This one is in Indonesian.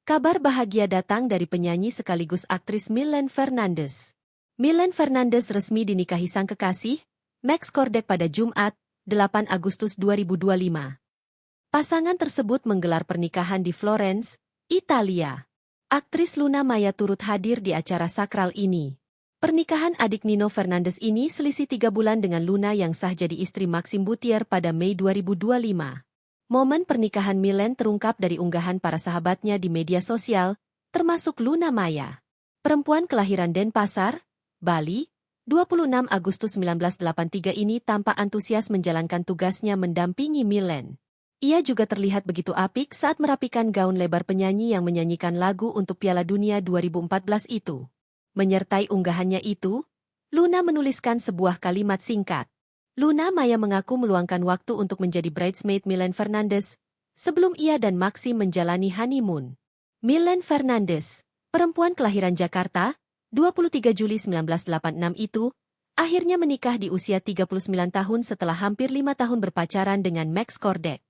Kabar bahagia datang dari penyanyi sekaligus aktris Mylène Fernandez. Mylène Fernandez resmi dinikahi sang kekasih, Max Cordek pada Jumat, 8 Agustus 2025. Pasangan tersebut menggelar pernikahan di Florence, Italia. Aktris Luna Maya turut hadir di acara sakral ini. Pernikahan adik Nino Fernandez ini selisih 3 bulan dengan Luna yang sah jadi istri Maxime Bouthier pada Mei 2025. Momen pernikahan Mylène terungkap dari unggahan para sahabatnya di media sosial, termasuk Luna Maya. Perempuan kelahiran Denpasar, Bali, 26 Agustus 1983 ini tampak antusias menjalankan tugasnya mendampingi Mylène. Ia juga terlihat begitu apik saat merapikan gaun lebar penyanyi yang menyanyikan lagu untuk Piala Dunia 2014 itu. Menyertai unggahannya itu, Luna menuliskan sebuah kalimat singkat. Luna Maya mengaku meluangkan waktu untuk menjadi bridesmaid Mylène Fernandez sebelum ia dan Maxime menjalani honeymoon. Mylène Fernandez, perempuan kelahiran Jakarta, 23 Juli 1986 itu, akhirnya menikah di usia 39 tahun setelah hampir 5 tahun berpacaran dengan Max Cordek.